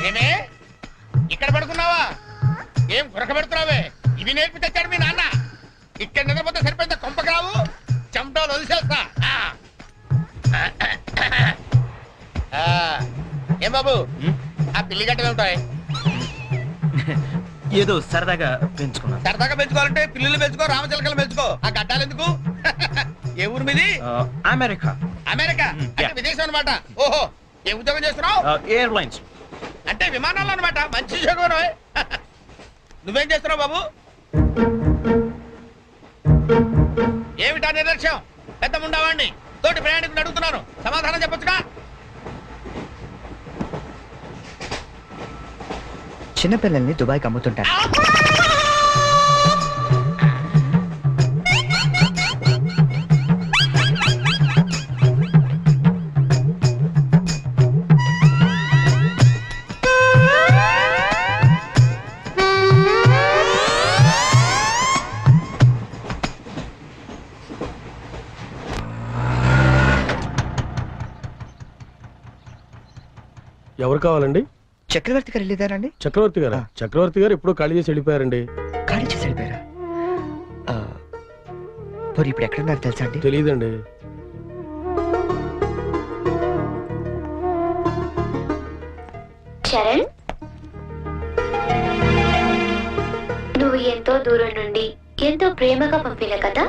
ఏమే ఇక్కడ పడుకున్నావా? ఏం గురక పెడుతున్నావే? ఇవి నేర్పి తెచ్చాడు మీ నాన్న. ఇక్కడ నిద్రపోతే సరిపోయిందా? కొంపకావు చెమటలు వదిలేస్తా. ఏం బాబు ఆ పిల్లి గట్టలు ఉంటాయి? ఏదో సరదాగా పెంచుకున్నా. సరదాగా పెంచుకోవాలంటే పిల్లులు పెంచుకో, రామచిలకలు పెంచుకో. ఆ గడ్డాలు ఎందుకు? ఏ ఊరు మీది? అమెరికా. అమెరికా అంటే విదేశం అనమాట. ఓహో, ఏ ఉద్యోగం చేస్తున్నావు? ఎయిర్లైన్స్ అంటే విమానాలు అనమాట. మంచి ఉద్యోగం. నువ్వేం చేస్తున్నావు బాబు? ఏమిటా నిర్లక్ష్యం? పెద్ద ఉండవాడిని తోటి ప్రయాణికులు అడుగుతున్నాను, సమాధానం చెప్పొచ్చుగా. చిన్నపిల్లల్ని దుబాయ్కి అమ్ముతుంటారు. ఎవరు కావాలండి? చక్రవర్తి గారు వెళ్ళేదారండి? చక్రవర్తి గారు? చక్రవర్తి గారు ఎప్పుడో ఖాళీ చేసి వెళ్ళిపోయారండి. ఖాళీ చేసి వెళ్ళిపోయారా? మరి ఇప్పుడు ఎక్కడున్నారు తెలుసా అండి? తెలియదండి. చరణ్, నువ్వు ఎంతో దూరం నుండి ఎంతో ప్రేమగా పంపిన కథ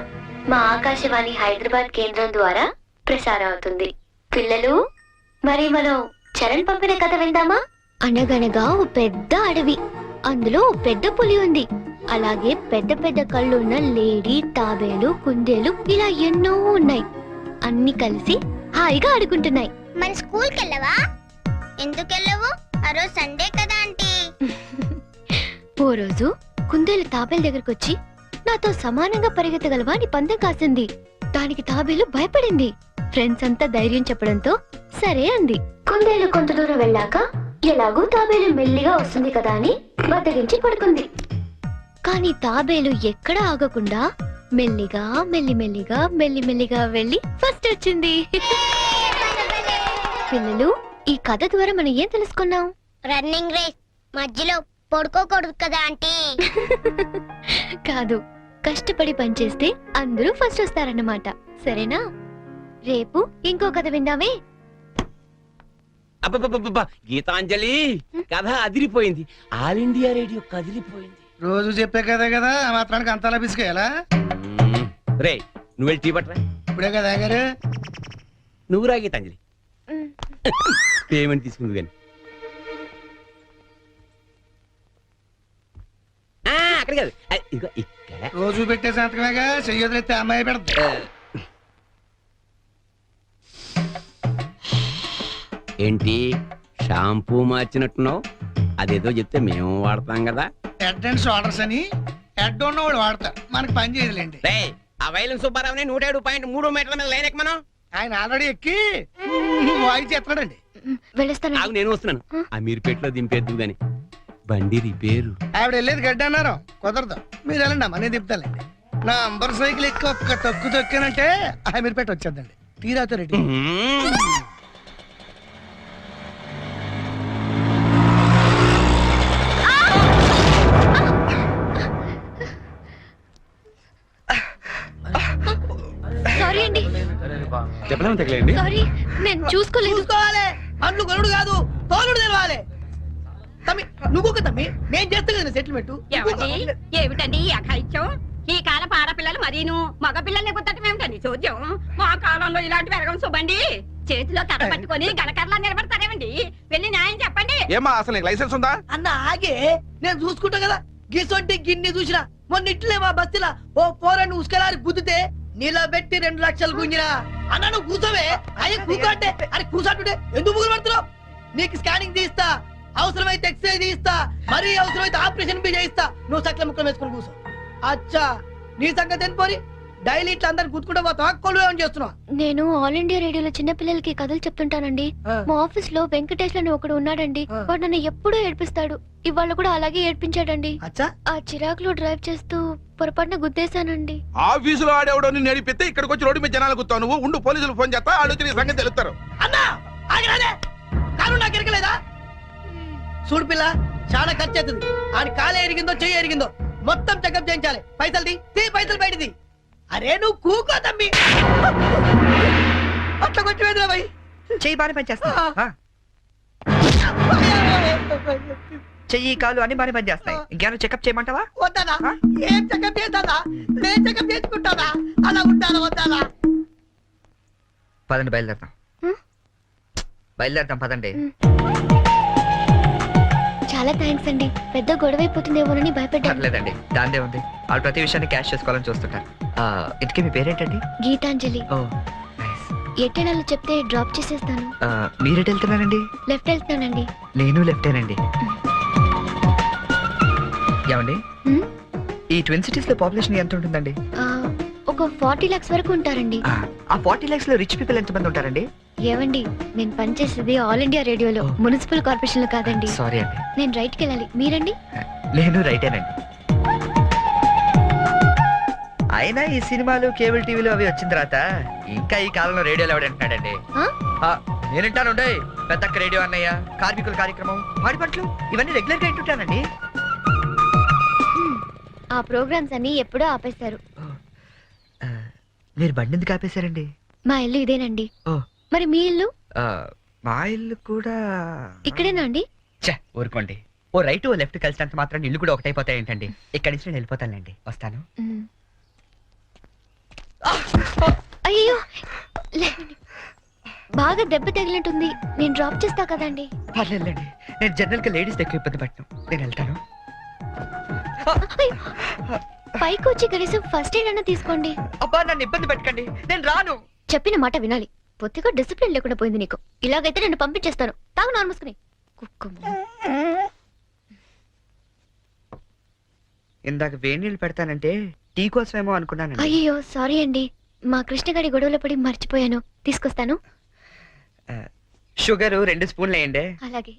మా ఆకాశవాణి హైదరాబాద్ కేంద్రం ద్వారా ప్రసారం అవుతుంది. పిల్లలు, మరి మనం చరణ్ పంపిన కథ విందామా? అనగనగా ఓ పెద్ద అడవి, అందులో ఓ పెద్ద పులి ఉంది. అలాగే పెద్ద పెద్ద కళ్ళున్న లేడీ, తాబేలు, కుందేలు ఇలా ఎన్నో ఉన్నాయి. అన్ని కలిసి హాయిగా ఆడుకుంటున్నాయి. మన స్కూల్కి వెళ్ళవా? ఎందుకు వెళ్ళవు? ఆ రోజు సండే కదా ఆంటీ. ఓ రోజు కుందేలు తాబేలు దగ్గరకు వచ్చి నాతో సమానంగా పరిగెత్తగలవా అని పందెం కాసింది. దానికి తాబేలు భయపడింది. ఫ్రెండ్స్ అంతా ధైర్యం చెప్పడంతో సరే అంది. కుందేలు కొంత దూరం వెళ్ళాక ఎలాగూ తాబేలు మెల్లిగా వస్తుంది కదా అని బద్దగించి పడుకుంది. కానీ తాబేలు ఎక్కడా ఆగకుండా మెల్లిగా మెల్లిమెల్లిగా మెల్లిమెల్లిగా వెళ్ళి ఫస్ట్ వచ్చింది. పిల్లలు, ఈ కథ ద్వారా మనం ఏం తెలుసుకున్నాం? రన్నింగ్ రేస్ మధ్యలో పడుకోకూడదు కదా ఆంటీ. కాదు, కష్టపడి పనిచేస్తే అందరూ ఫస్ట్ వస్తారన్నమాట. సరేనా? రేపు ఇంకో కథ విందామే. అబ్బబ్బబ్బబ్బా, గీతాంజలి కథ అదిరిపోయింది. ఆల్ ఇండియా రేడియో కదిలిపోయింది. రోజు చెప్పే కదే కదా, ఆ మాత్రానికి అంతలా పిసికేయాలా? రే, నువ్వు వెళ్ళి టీ పట్టరా. ఇప్పుడే కదా గారు. నువ్వు రా గీతాంజలి. పేమెంట్ తీసుకుంది కానీ అక్కడ కాదు, ఇదిగో ఇక్కడ. రోజు పెట్టే సంతకమేగా, చెయ్యొదిలేస్తే అమ్మాయి పెడతా. ఏంటి షాంపూ మార్చినట్టున్నావు? అదేదో చెప్తే మేము వాడతాం కదా. హెడ్ అండ్ షోల్డర్స్ అని హెడ్ ఉన్నవాడు వాడతారు, మనకి పని చేయదులేండి. ఆ వైలం సుబ్బారావుని 107.3 మీటర్ల మీద లైన్ ఎక్కమను. ఆయన ఆల్రెడీ ఎక్కి వాయిస్ ఎత్తడండి. నాకు నేను వస్తున్నాను. ఆ మీరుపేటలో దింపేద్దు గాని బండి రిపేరు. ఆవిడ వెళ్ళేది గడ్డి అన్నారు, కుదరదు. మీరు వెళ్ళండి అమ్మా, నేను దింపుతానండి. నా అంబర్ సైకిల్ ఎక్కి ఒక్క తొక్కు తొక్కానంటే ఆ మీరుపేట వచ్చేద్దండి. తీరాతో రెడ్డి. సారీ అండి, చెప్పలేము తగలేండి. సారీ, నేను చూసుకోలేదు. చూసుకోవాలి, అన్ను గరుడు కాదు, తోలుడు తెలవాలి. తమ్మి నువ్వు తమ్మి, నేను చేస్తా కదా సెటిల్మెంట్. ఏమిటండి ఈ అఘాయిత్యం? ఈ కాలం ఆడపిల్లలు మరీను మగ పిల్లల్ని గుర్తటం ఏమిటండి చూద్దాం. మా కాలంలో ఇలాంటి వెరగం చూబండి. చేతిలో కర్ర పట్టుకొని గణకర్లా నిలబడతారేమండి? వెళ్ళి న్యాయం చెప్పండి. ఏమా అసలు లైసెన్స్ ఉందా? అన్న ఆగే, నేను చూసుకుంటా కదా. గిసొంటి గిన్ని చూసినా మొన్న ఇట్లే మా బస్తీలా ఓ పోరని ఉసుకలారి గుద్దితే నిలబెట్టి 2 లక్షలు గుంజినా. అన్న నువ్వు కూర్చోవే. అయ్యి కూకంటే అని కూర్చోంటుంటే ఎందుకు ముగ్గురు పడుతున్నావు? నీకు స్కానింగ్ తీస్తా, అవసరమైతే ఎక్స్రే తీస్తా, మరీ అవసరమైతే ఆపరేషన్ బి చేయిస్తా. నువ్వు సకల ముక్కలు వేసుకుని కూర్చో. అచ్చా, నీ సంగతి పోరి. డైలీ ఇట్లా అందరు గుర్తుకుంటా పోతా, కొలువేమని చేస్తున్నావు? నేను ఆల్ ఇండియా రేడియోలో చిన్న పిల్లలకి కథలు చెప్తుంటానండి. మా ఆఫీస్ లో వెంకటేష్ అని ఒకడు ఉన్నాడండి. వాడు నన్ను ఎప్పుడూ ఏడ్పిస్తాడు. ఇవాళ కూడా అలాగే ఏడ్పించాడండి. ఆ చిరాకులో డ్రైవ్ చేస్తూ పొరపాటున గుద్దేశానండి. ఆఫీసులో ఆడేవాడు నడిపితే ఇక్కడికి వచ్చి రోడ్డు మీద జనాలు గుర్తావు. నువ్వు ఉండు, పోలీసులు ఫోన్ చేస్తా, ఆడొచ్చి నీ సంగతి తెలుస్తారు. అన్నా ఆగిరాదే, కాను నాకు ఎరకలేదా? చూడు పిల్ల చాలా ఖర్చు అవుతుంది. ఆడి కాలు ఎరిగిందో చెయ్యి ఎరిగిందో మొత్తం చెకప్ చేయించాలి. పైసలు తీ పైసలు బయటిది. అరే నువ్వు కూకో తమ్మి. అట్లా కొంచెం ఎదురా భయ్. చెయ్యి బాగానే పనిచేస్తా చెయ్యి కాలు అన్ని బాగానే పనిచేస్తాయి. ఇంకేమైనా చెకప్ చేయమంటావా? వద్దానా? ఏం చెకప్ చేస్తానా? నేను చెకప్ చేసుకుంటానా? అలా ఉంటానా వద్దానా? పదండి బయలుదేరతాం. బయలుదేరతాం పదండి. చాలా థ్యాంక్స్ అండి. పెద్ద గొడవ అయిపోతుందేమోనని భయపడ్డాను. పర్లేదండి, దాందే ఉంది. వాళ్ళు ప్రతి విషయాన్ని క్యాష్ చేసుకోవాలని చూస్తుంటారు. ఇంతకీ మీ పేరేంటండి? గీతాంజలి. ఓ నైస్. ఎట్టెనాలో చెప్తే డ్రాప్ చేసేస్తాను. మీరెటు వెళ్తున్నారండి? లెఫ్ట్ వెళ్తానండి. నేను లెఫ్టేనండి. ఏమండి హ్మ్? ఈ ట్విన్ సిటీస్ లో పాపులేషన్ ఎంత ఉంటుందండి? ఒక 40 lakhs వరకు ఉంటారండి. ఆ 40 lakhs లో రిచ్ పీపుల్ ఎంత మంది ఉంటారండి? ఏవండి, నేను పనిచేసేది ఆల్ ఇండియా రేడియోలో, మున్సిపల్ కార్పొరేషన్ లో కాదండి. సారీ అండి. నేను రైట్కి వెళ్ళాలి. మీరండి? నేను రైటేనండి. అయినా ఈ సినిమాలు కేబుల్ టీవీలు అవి వచ్చిన తర్వాత ఇంకా ఈ కాలంలో రేడియోలు ఎవడంటున్నాడండి? నేనంటాను పెద్దక్క రేడియో అన్నయ్య, కార్మికుల కార్యక్రమం, పాడి పంటలు ఇవన్నీ రెగ్యులర్ గా వింటుంటానండి. ఆ ప్రోగ్రామ్స్ అన్ని ఎప్పుడో ఆపేశారు. మీరు బండి ఎందుకు ఆపేశారండి? మా ఇల్లు ఇదేనండి. ఓ. మరి మీ ఇల్లు? మా ఇల్లు కూడా ఇక్కడేనా అండి? ఊరుకోండి. ఓ రైట్ ఓ లెఫ్ట్ కలిసినంత మాత్రం ఇల్లు కూడా ఒకటైపోతాయి ఏంటండి? ఇక్కడి నుంచి నేను వెళ్ళిపోతానండి. వస్తాను. అయ్యో లేదండి, బాగా దెబ్బ తగిలినట్టుంది. నేను డ్రాప్ చేస్తా కదండి. పర్లేదండి, నేను జనరల్ గా లేడీస్ ఎక్కువ ఇబ్బంది పెట్టను. నేను వెళ్తాను. పైకి వచ్చి కనీసం ఫస్ట్ ఎయిడ్ అన్న తీసుకోండి. అబ్బా నన్ను ఇబ్బంది పెట్టకండి, నేను రాను. చెప్పిన మాట వినాలి. పొత్తిగా డిసిప్లిన్ లేకుండా పోయింది నీకు. ఇలాగైతే నేను పంపించేస్తాను. తాగు నాన్న మూసుకుని. ఇందాక వేడి నీళ్ళు పెడతానంటే టీ కోసమేమో అనుకున్నాను. అయ్యో సారీ అండి, మా కృష్ణగాడి గొడవలో పడి మర్చిపోయాను. తీసుకొస్తాను. షుగర్ 2 స్పూన్లు వేయండి. అలాగే.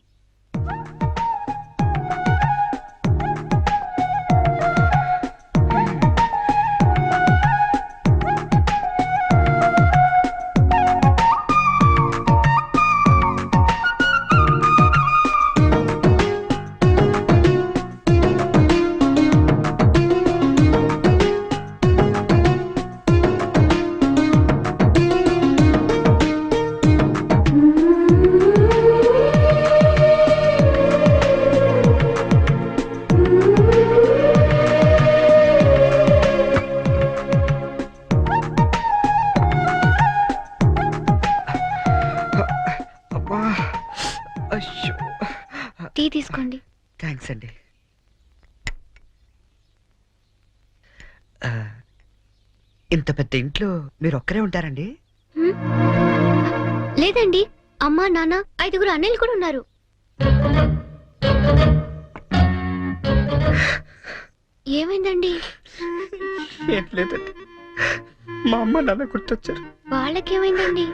టీ తీసుకోండి. థ్యాంక్స్ అండి. ఇంత పెద్ద ఇంట్లో మీరు ఒక్కరే ఉంటారండి? లేదండి, అమ్మా నాన్న 5 అన్నయ్యలు కూడా ఉన్నారు. ఏమైందండి? ఏం లేదండి, మా అమ్మ నాన్న గుర్తొచ్చారు. వాళ్ళకేమైందండి?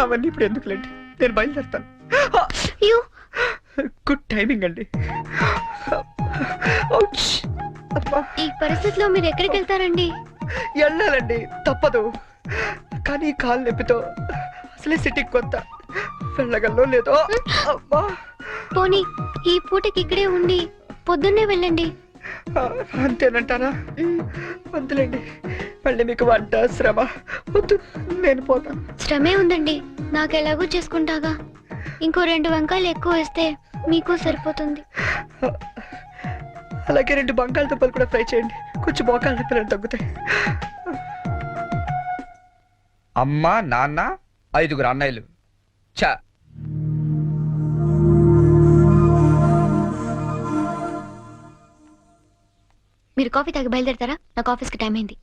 అవన్నీ ఇప్పుడు ఎందుకులేండి, నేను బయలుదేరుతాను. అయ్యో గుడ్ టైమింగ్ అండి. ఈ పరిస్థితిలో మీరు ఎక్కడికి వెళ్తారండి? వెళ్ళాలండి, తప్పదు. కానీ కాలు నొప్పితో అసలే సిటీకి కొత్త, వెళ్ళగల్లో లేదో. పోనీ ఈ పూటకి ఇక్కడే ఉండి పొద్దున్నే వెళ్ళండి. అంతేనంటారా? వద్దులేండి, మళ్ళీ మీకు వంట శ్రమ వద్దు, నేను పోతాను. శ్రమే ఉందండి, నాకు ఎలాగో చేసుకుంటాగా. ఇంకో 2 వంకాయలు ఎక్కువ వేస్తే మీకు సరిపోతుంది. అలాగే 2 బంగాళదుంపలు కూడా ఫ్రై చేయండి, కొంచెం మోకాళ్ళ నొప్పులు తగ్గుతాయి. అమ్మ నాన్న 5 అన్నయ్యలు. చా మీరు కాఫీ తాగి బయలుదేరతారా? నాకు ఆఫీస్కి టైం అయింది.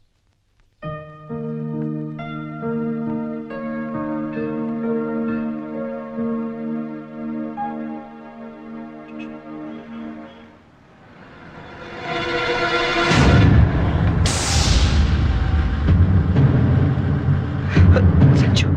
సంచు,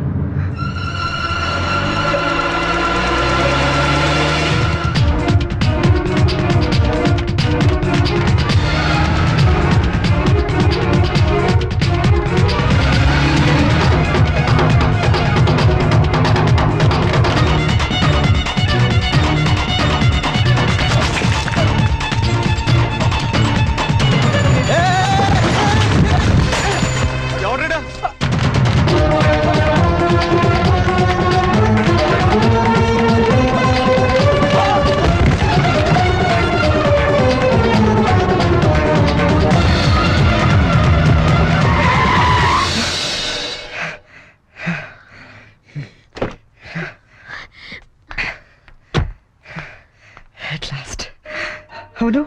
అవును,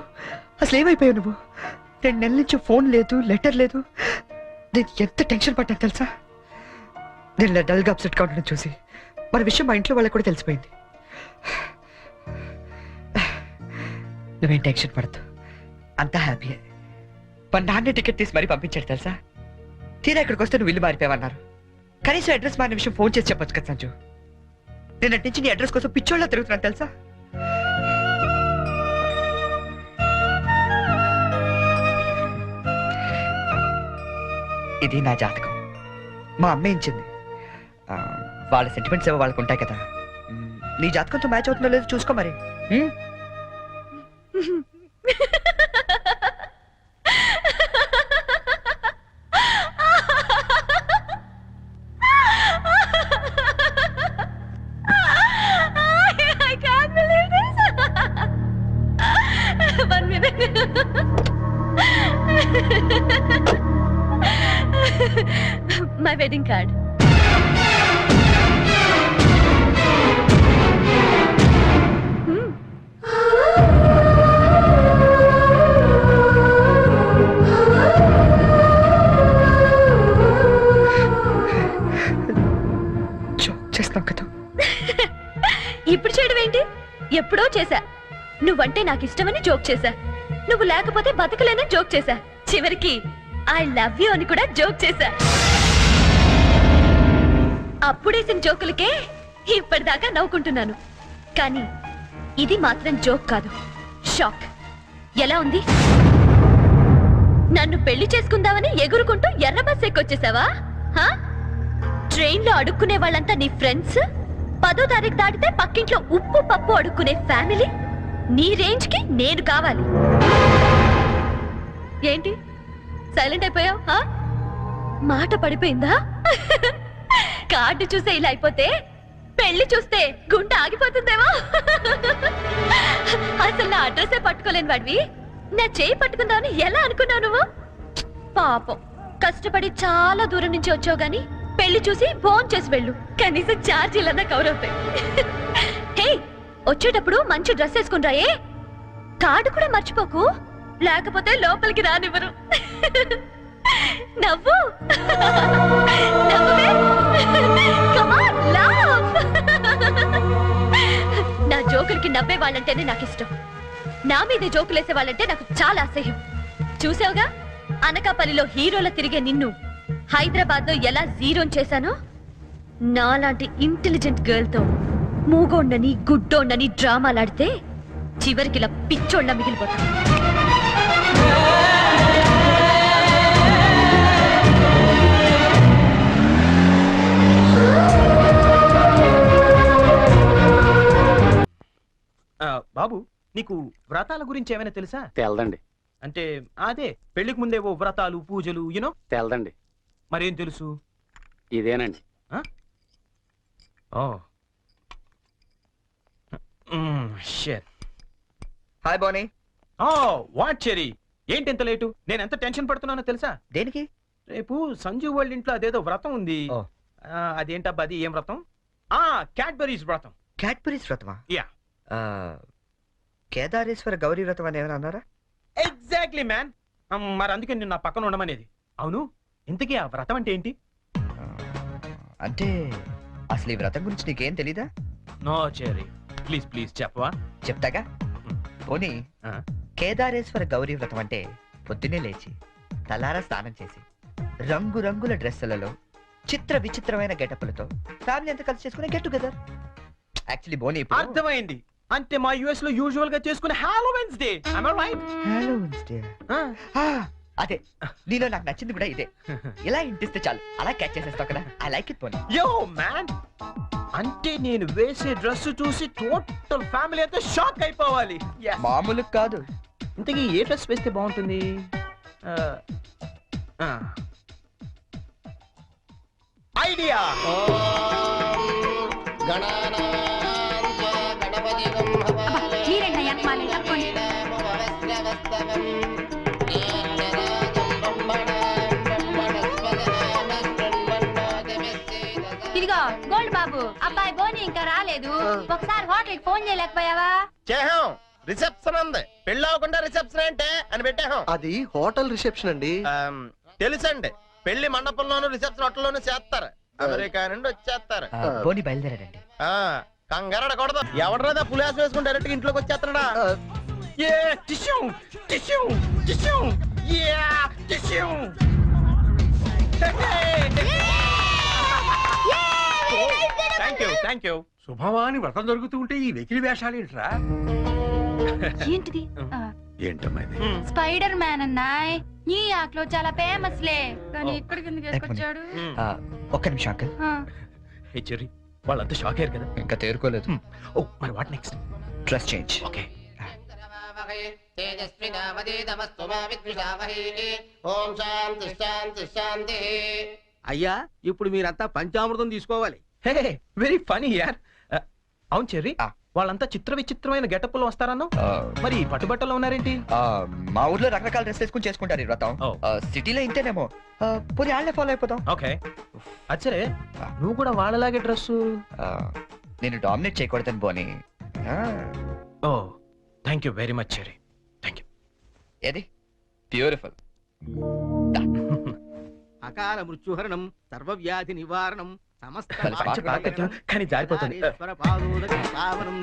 అసలు ఏమైపోయావు నువ్వు? 2 నెలల నుంచి ఫోన్ లేదు, లెటర్ లేదు. నేను ఎంత టెన్షన్ పడ్డా తెలుసా? నేను ఇలా డల్గా అప్సెట్ కావడం చూసి మన విషయం మా ఇంట్లో వాళ్ళకి కూడా తెలిసిపోయింది. నువ్వేం టెన్షన్ పడద్దు, అంతా హ్యాపీయే. మా నాన్న టికెట్ తీసి మరీ పంపించాడు తెలుసా? తీరా ఇక్కడికి వస్తే నువ్వు ఇల్లు మారిపోయావన్నారు. కనీసం అడ్రస్ మారిన విషయం ఫోన్ చేసి చెప్పొచ్చు కదా సంజు. నేను అటు నుంచి నీ అడ్రస్ కోసం పిచ్చోళ్ళ తిరుగుతున్నాను తెలుసా? ఇది నా జాతకం, మా అమ్మ ఇచ్చింది. వాళ్ళ సెంటిమెంట్స్ ఏవో వాళ్ళకు ఉంటాయి కదా. నీ జాతకంతో మ్యాచ్ అవుతుందో లేదో చూసుకో మరి. My wedding card. చేస్తాం కదా. ఇప్పుడు చేయడం ఏంటి? ఎప్పుడో చేశా. నువ్వంటే నాకు ఇష్టమని జోక్ చేశా. నువ్వు లేకపోతే బతకలేనని జోక్ చేశా. చివరికి ఐ లవ్ యూ అని కూడా జోక్ చేశా. అప్పుడేసిన జోకులకే ఇప్పటిదాకా నవ్వుకుంటున్నాను. కానీ ఇది మాత్రం జోక్ కాదు, షాక్. ఎలా ఉంది? నన్ను పెళ్లి చేసుకుందామని ఎగురుకుంటూ ఎర్ర బస్ ఎక్కొచ్చేసావా? ట్రైన్ లో అడుక్కునే వాళ్ళంతా నీ ఫ్రెండ్స్, 10వ తారీఖు దాటితే పక్కింట్లో ఉప్పు పప్పు అడుక్కునే ఫ్యామిలీ. నీ రేంజ్ కి నేను కావాలి. ఏంటి సైలెంట్ అయిపోయావు? మాట పడిపోయిందా? కార్డు చూసే ఇలా అయిపోతే పెళ్లి చూస్తే గుండె ఆగిపోతుందేమో. అసలు నా అడ్రస్సే పట్టుకోలేని వాడివి నా చేయి పట్టుకుందామని ఎలా అనుకున్నావు నువ్వు? పాపం, కష్టపడి చాలా దూరం నుంచి వచ్చావు గాని పెళ్లి చూసి ఫోన్ చేసి వెళ్ళు, కనీసం ఛార్జీలన్నా కవర్ అవుతాయి. హే, వచ్చేటప్పుడు మంచి డ్రెస్ వేసుకుని రాయే. కార్డు కూడా మర్చిపోకు, లేకపోతే లోపలికి రానివ్వరు. నవ్వు నవ్వే. Come on, laugh. నా జోకులకి నవ్వే వాళ్ళంటేనే నాకు ఇష్టం. నా మీద జోకులేసే వాళ్ళంటే నాకు చాలా అసహ్యం. చూసావుగా, అనకాపల్లిలో హీరోల తిరిగే నిన్ను హైదరాబాద్ లో ఎలా జీరో చేశానో. నాలాంటి ఇంటెలిజెంట్ గర్ల్ తో మూగోండని గుడ్డోండని డ్రామాలాడితే చివరికి ఇలా పిచ్చోళ్ళ మిగిలిపోతా. బాబు, నీకు వ్రతాల గురించి ఏమైనా తెలుసా? తెలదండి. అంటే అదే పెళ్లికి ముందేవో వ్రతాలు పూజలు యూనో. తెలదండి. మరేం తెలుసు? ఇదేనండి. హాయ్ బోనీ. వాట్ చెరీ, ఏంటి ఎంత లేటు? నేను ఎంత టెన్షన్ పడుతున్నానో తెలుసా? దేనికి? రేపు సంజీవ్ వాళ్ళ ఇంట్లో అదేదో వ్రతం ఉంది. అదేంటబ్బా, అది ఏం వ్రతం? క్యాడ్బరీస్ వ్రతం. క్యాడ్బరీస్ వ్రతమా? యా. కేదారేశ్వర గౌరీ వ్రతం అని ఏమైనా అన్నారా? Exactly man. మరి అందుకే నేను నా పక్కన ఉండమనేది. అవును, ఇంతకీ ఆ వ్రతం అంటే ఏంటి? అంటే అసలు ఈ వ్రతం గురించి నీకేం తెలీదా? నో చెరీ, ప్లీజ్ ప్లీజ్ చెప్పవా? చెప్తాగా. పోనీ, కేదారేశ్వర గౌరీ వ్రతం అంటే పొద్దున్నే లేచి తలారా స్నానం చేసి రంగురంగుల డ్రెస్సులలో చిత్ర విచిత్రమైన గెటప్పులతో ఫ్యామిలీ అంతా కలిసి చేసుకునే గెట్ టుగెదర్. యాక్చువల్లీ బోనీ, అర్థమైంది. అంటే మా యుఎస్ లో యూజువల్ గా చేసుకునే Halloween's day. am I right? Halloween's day. అదే, నీలో నాకు నచ్చింది కూడా ఇదే. ఇలా ఇంటిస్తే చాలు అలా క్యాచ్ చేసేస్తావు కదా. ఐ లైక్ ఇట్ పోనీ. యో మ్యాన్, అంటే నేను వేసే డ్రెస్ చూసి టోటల్ ఫ్యామిలీ అంతా షాక్ అయిపోవాలి. మామూలు కాదు. ఇంతకీ ఏ డ్రెస్ వేస్తే బాగుంటుంది? ఐడియా. ఇదిగో గోల్డ్ బాబు, అబ్బాయి బోని ఇంకా రాలేదు. ఒకసారి హోటల్ కి ఫోన్ చేయలేకపోయావా? చేహం, రిసెప్షన్ ఉంది, పెళ్లి అవ్వకుండా రిసెప్షన్ అంటే అని పెట్టాం. అది హోటల్ రిసెప్షన్ అండి. తెలుసండి, పెళ్లి మండపంలోను రిసెప్షన్ హోటల్లోనూ చేస్తారు. అమెరికా నుండి వచ్చేస్తారు. పోనీ బయలుదేరాడండి. కంగారడకూడదు. ఎవడరా పులిహాసం వేసుకుని డైరెక్ట్ గా ఇంట్లోకి వచ్చేస్తున్నాడా? Thank you. శుభమాని వ్రతం జరుగుతూ ఉంటే ఈ వెకిలి వేషాలు ఏంట్రా? ఏంటిది ఏంటమ్మా ఇది? స్పైడర్ మ్యాన్ అన్నాయ్ నీ ఆకులో చాలా ఫేమస్ లే కానీ ఇక్కడికి ఎందుకు వేసుకొచ్చాడు ఒక్క నిమిషం అంకల్. హే చెర్రీ, వాళ్ళంతా షాక్ అయ్యారు కదా. ఇంకా తేరుకోలేదు. ఓ మరి what next? Dress change. Okay. అయ్యా ఇప్పుడు మీరంతా పంచామృతం తీసుకోవాలి. హే వెరీ ఫనీ యార్. అవును చెర్రీ, వాళ్ళంతా చిత్ర విచిత్రమైన గెటప్ లో వస్తారన్నా, మరి పట్టుబట్టలో ఉన్నారేంటి? మా ఊర్లో రకరకాల డ్రెస్ వేసుకుని చేసుకుంటారు ఈ వ్రతం. సిటీలో ఇంతేనేమో. పోనీ వాళ్ళే ఫాలో అయిపోతాం. ఓకే. అచ్చరే నువ్వు కూడా వాళ్ళలాగే డ్రెస్. నేను డామినేట్ చేయకూడదని పోనీ. Oh thank you very much Cherry, thank you. ఏది బ్యూటిఫుల్. అకాల మృత్యుహరణం, సర్వవ్యాధి నివారణం, కానీ జారిపోతుంది.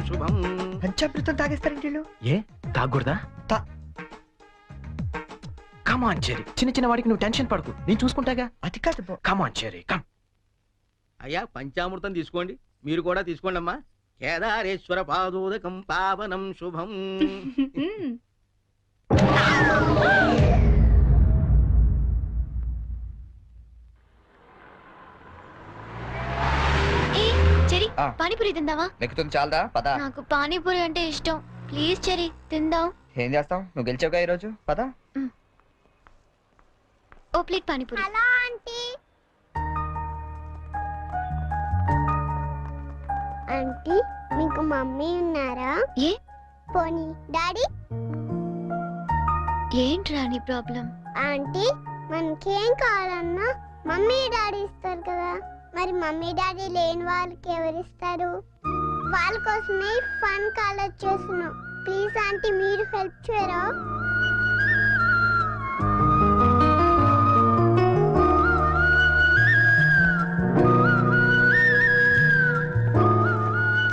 శుభం. పంచామృతం తాగేస్తారండి వీళ్ళు. ఏ తాగకూడదా? కమాన్ చెర్రీ, చిన్న చిన్న వాడికి నువ్వు టెన్షన్ పడకు, నేను చూసుకుంటాగా. అది కాదు. కమాన్ చెర్రీ, కమ్. అయ్యా పంచామృతం తీసుకోండి, మీరు కూడా తీసుకోండి అమ్మా. కేదారేశ్వర పాదోదకం పావనం శుభం. పానీపూరి తిందావా? నెక్కుతుంది చాలదా? పదా. నాకు పానీపూరి అంటే ఇష్టం. ప్లీజ్ చెరి తిందాం. ఏం చేస్తాం, నువ్వు గెలిచావుగా ఈ రోజు. పదా. ఓ plate panipuri. Hello aunty. Aunty మీకు మమ్మీ ఉన్నారా? ఏ పోనీ డాడీ? ఏంట్రా నీ ప్రాబ్లం? ఆంటీ మనకేం కావాలన్నా మమ్మీ డాడీ ఇస్తారు కదా, మరి మమ్మీ డాడీ లేని వాళ్ళకి ఎవరిస్తారు? వాళ్ళ కోసమే ఫన్ కాలేజ్ చేస్తున్నాం. ప్లీజ్ ఆంటీ మీరు హెల్ప్ చేయరా?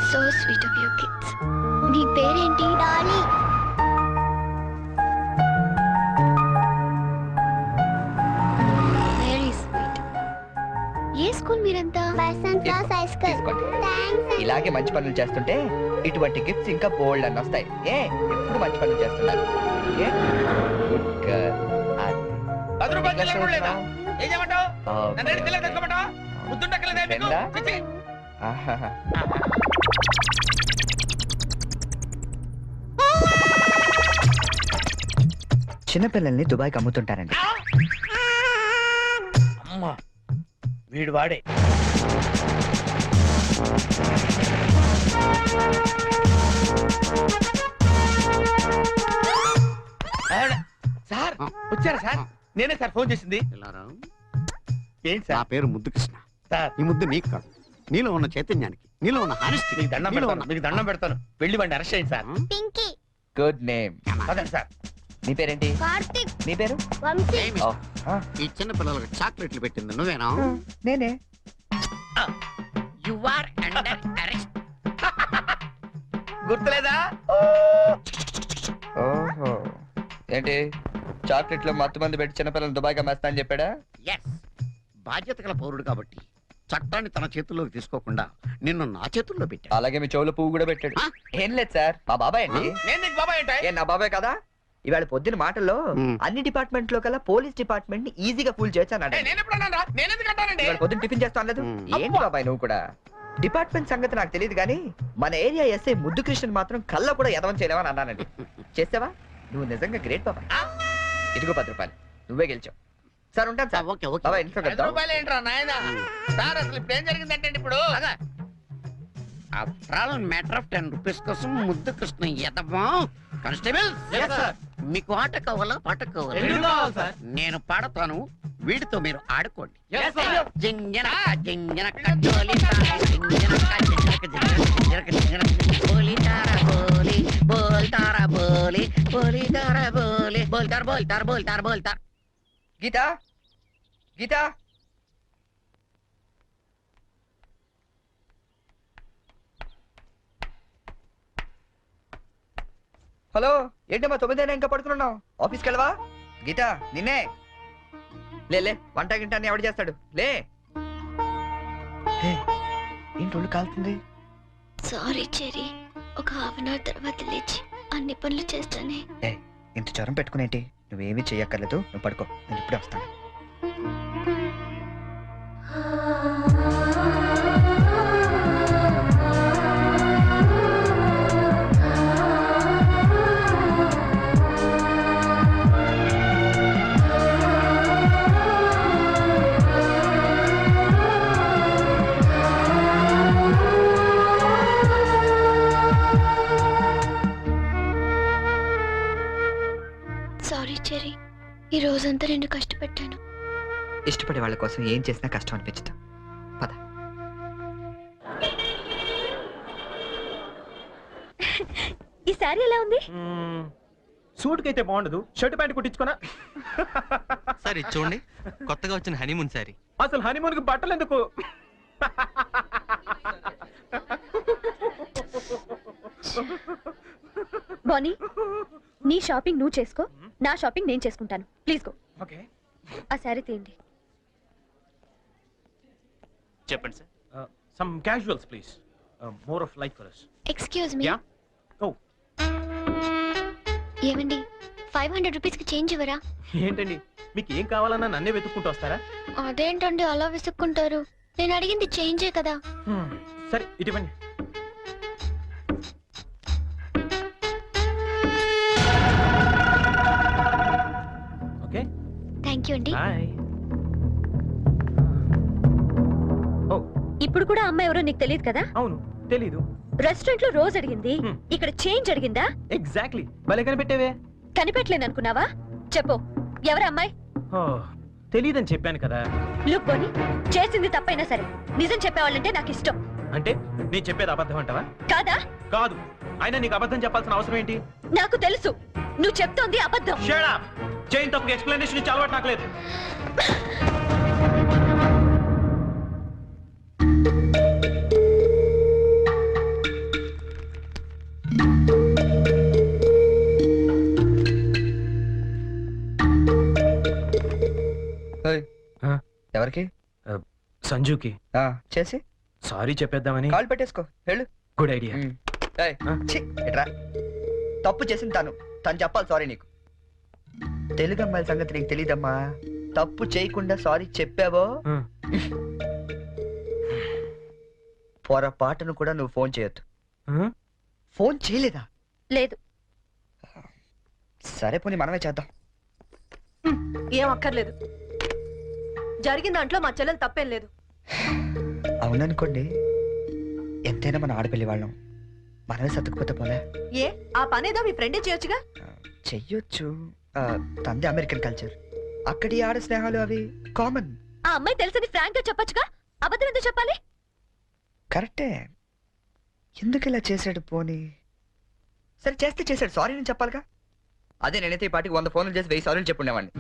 So sweet of your kids. నీ పేరేంటి? డాలీ. Very sweet. ఏ స్కూల్ మీరంతా? Basant Raj high school. తీసుకోండి. థాంక్స్. ఇలాగే మంచి పనులు చేస్తుంటే ఇటువంటి గిఫ్ట్స్ ఇంకా బోల్డ్ అని వస్తాయి. ఎప్పుడు మంచి పనులు చేస్తున్నారు. A good girl. 10 రూపాయలు చిల్లర లేదా? ఏం చేయమంటావు? నన్ను అడిగి చిల్లర తెచ్చుకోమంటావా? బుద్ధుండక్కలేదా మీకు? చిచ్చి. చిన్నపిల్లల్ని దుబాయ్కి అమ్ముతుంటారండి. అమ్మా వీడు వాడే. సార్ వచ్చారా సార్? నేనే సార్ ఫోన్ చేసింది. ఏంటి నా సార్? పేరు ముద్దు కృష్ణ. సార్ ఈ ముద్దు నీకు కాదు, నీలో ఉన్న చైతన్యానికి, నీలో ఉన్న హానెస్టీ. మీకు దండం పెడతాను, మీకు దండం పెడతాను. వెళ్ళి వాడిని అరెస్ట్ చేయండి సార్. పింకీ. Good name. అదండి సార్. నీ పేరేంటి? కార్తిక్. నీ పేరు? వంశీ. ఓ, ఈ చిన్న పిల్లలకు చాక్లెట్లు పెట్టింది నువ్వేనా? నేనే. You are under arrest. గుర్తులేదా? ఓహో, ఏంటి చాక్లెట్లు మత్తు మంది పెట్టి చిన్నపిల్లలు దుబాయ్కి అమ్మేస్తా అని చెప్పాడా? ఎస్, బాధ్యత గల పౌరుడు కాబట్టి చట్టాన్ని తన చేతుల్లోకి తీసుకోకుండా నిన్ను నా చేతుల్లో పెట్టా. అలాగే మీ చెవులో పువ్వు కూడా పెట్టాడు. ఏం లేదు సార్, మా బాబాయ్ అండి. నేను నీకు బాబాయ్ ఏంటి? ఏ నా బాబాయ్ కదా. ఇవాళ పొద్దున మాటల్లో అన్ని డిపార్ట్మెంట్ లో కల్లా పోలీస్ డిపార్ట్మెంట్ ని ఈజీగా ఫూల్ చేయొచ్చు అన్నాడు. నేను ఎప్పుడు అన్నాను రా? నేను ఎందుకు అంటానండి? ఇవాళ పొద్దున టిఫిన్ చేస్తాను లేదు. ఏంటి బాబాయ్ నువ్వు కూడా? డిపార్ట్మెంట్ సంగతి నాకు తెలియదు కానీ మన ఏరియా ఎస్ఐ ముద్దు కృష్ణ మాత్రం కళ్ళ కూడా ఎదవం చేయలేవని అన్నానండి. చేసావా? నువ్వు నిజంగా గ్రేట్ బాబాయ్. ఇదిగో 10 రూపాయలు, నువ్వే గెలిచావు. సార్ ఉంటాను సార్. Okay okay. బాబాయ్ ఇంట్లో 10 కలుద్దాం. రూపాయలు ఏంట్రా నాయన? సార్ అసలు ఇప్పుడు ఏం జరిగిందంటే ఇప్పుడు మ్యాటర్ ఆఫ్ 10 రూపీస్ కోసం ముద్దు కృష్ణ ఎదవా. కానిస్టేబుల్ మీకు ఆట కావాలా పాట కావాలా? నేను పాడతాను, వీడితో మీరు ఆడుకోండి. జింజనక జింజనక జోలితారా, జింజనక జింజనక జింజనక జింజనక జింజనక బోలితారా బోలి బోల్తారా టర్బోల్ టర్బోల్ టర్బోల్ గీత గీత హలో ఏంటమ్మా 9 ఇంకా పడుకున్నావు? ఆఫీస్కి వెళ్ళవా? గీత నిన్నే లే వంట గింట అని ఎవడు చేస్తాడు? లే ఏంటి ఒళ్ళు కాలుతుంది? సారీ చెరీ, ఒక హాఫ్ అన్ అవర్ తర్వాత లేచి అన్ని పనులు చేస్తానే. ఇంత జ్వరం పెట్టుకునేంటి? నువ్వేమీ చెయ్యక్కర్లేదు, నువ్వు పడుకో, నేను ఇప్పుడే వస్తాను. సారీ చెరీ, ఈ రోజంతా నేను కష్టపెట్టాను. ఇష్టపడే వాళ్ళ కోసం ఏం చేసినా కష్టం అనిపించదు. పద. ఈ సారీ ఎలా ఉంది? సూట్ కి అయితే బాగుండదు, షర్ట్ ప్యాంట్ కుట్టించుకోనా? సార్ ఇది చూడండి, కొత్తగా వచ్చిన హనీమూన్ సారీ. అసలు హనీమూన్ కి బట్టలు ఎందుకు? బానీ, నీ షాపింగ్ నువ్వు చేసుకో, నా షాపింగ్ నేను చేసుకుంటాను. Please go. ఓకే, ఆ సారీ తీయండి. చెప్పండి sir. Some casuals please, more of like colours. Excuse me. Ya. ఓ ఏమండి, 500 రూపీస్ కి చేంజ్ ఇవ్వరా? ఏంటండి, మీకు ఏం కావాలన్నా నన్నే వెతుక్కుంటూ వస్తారా? అదేంటండి అలా విసుక్కుంటారు? నేను అడిగింది చేంజే కదా. సరే ఇటువంటి. ఓకే, థ్యాంక్ యూ అండి. బాయ్. ఓ ఇప్పుడు కూడా అమ్మాయి ఎవరో నీకు తెలియదు కదా? అవును, తెలీదు. రెస్టారెంట్ లో రోజు అడిగింది, ఇక్కడ చేంజ్ అడిగిందా? ఎగ్జాక్ట్లీ, భలే కనిపెట్టేవే. కనిపెట్టలేను అనుకున్నావా? చెప్పు, ఎవరు అమ్మాయి? తెలీదని చెప్పాను కదా. లుక్ బోని, చేసింది తప్పైనా సరే నిజం చెప్పేవాళ్ళంటే నాకు ఇష్టం. అంటే నేను చెప్పేది అబద్ధం అంటావా? కాదా? కాదు, అయినా నీకు అబద్ధం చెప్పాల్సిన అవసరం ఏంటి? నాకు తెలుసు, నువ్వు చెప్తోంది అబద్ధం. Shut up. చైన్ తప్ప ఎక్స్ప్లెనేషన్ ఇచ్చి అలవాటు నాకు లేదు. ఎవరికి? సంజుకి చేసి సారీ చెప్పేద్దామని. కాల్ పెట్టేసుకో, వెళ్ళు. Good idea. తప్పు చేసింది తను చెప్పాలి సారీ. నీకు తెలుగు అమ్మాయిల సంగతి నీకు తెలీదమ్మా. తప్పు చేయకుండా సారీ చెప్పావో పొరపాటును కూడా నువ్వు ఫోన్ చేయొద్దు. ఫోన్ చేయలేదా? లేదు. సరే పోనీ మనమే చేద్దాం. ఏం అక్కర్లేదు, జరిగిన దాంట్లో మా చెల్లెలు తప్పేం లేదు. అవుననుకోండి, ఎంతైనా మన ఆడపిల్లి వాళ్ళం, మనమే సర్దుకుపోతే పోలే. ఏ ఆ పనేదో మీ ఫ్రెండే చేయొచ్చుగా. చెయ్యొచ్చు, తంది అమెరికన్ కల్చర్, అక్కడి ఆడ స్నేహాలు అవి కామన్. ఆ అమ్మాయి తెలిసింది ఫ్రాంక్ గా చెప్పొచ్చుగా, అబద్ధం ఎందుకు చెప్పాలి? కరెక్టే, ఎందుకు ఇలా చేశాడు? పోనీ సరే చేస్తే చేశాడు, సారీ నేను చెప్పాలిగా. అదే నేనైతే ఈ పాటికి 100 ఫోన్లు చేసి 1000 సారీలు చెప్పుండేవాడిని.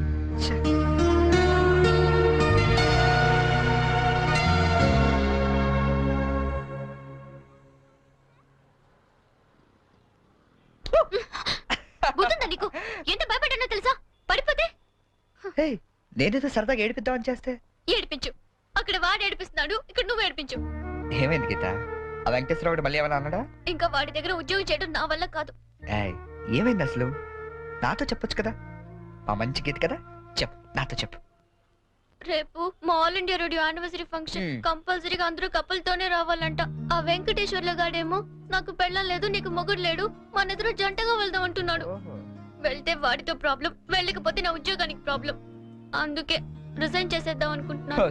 నీకు ఎంత భయపడ్డానో తెలుసా? పడిపోతే నేనేదో సరదాగా ఏడిపిద్దామని చేస్తే ఏడిపించు. అక్కడ వాడు ఏడిపిస్తున్నాడు, ఇక్కడ నువ్వు ఏడిపించు. ఏమైంది గీత? ఆ వెంకటేశ్వరరావు మళ్ళీ ఏమైనా అన్నాడా? ఇంకా వాడి దగ్గర ఉద్యోగం చేయడం నా వల్ల కాదు. ఏమైంది అసలు? నాతో చెప్పొచ్చు కదా, మా మంచి గీత కదా. చెప్పు, నాతో చెప్పు. రేపు మా all India radio anniversary function, కంపల్సరీగా అందరూ కపుల్తోనే రావాలంట. ఆ వెంకటేశ్వర్ల గాడేమో నాకు పెళ్ళం లేదు, నీకు మొగుడు లేడు, మన ఇద్దరు జంటగా వెళ్దాం అంటున్నాడు. వెళ్తే వాడితో ప్రాబ్లం, వెళ్ళకపోతే నా ఉద్యోగానికి ప్రాబ్లం. అందుకే రిజైన్ చేసేద్దాం అనుకుంటున్నాను.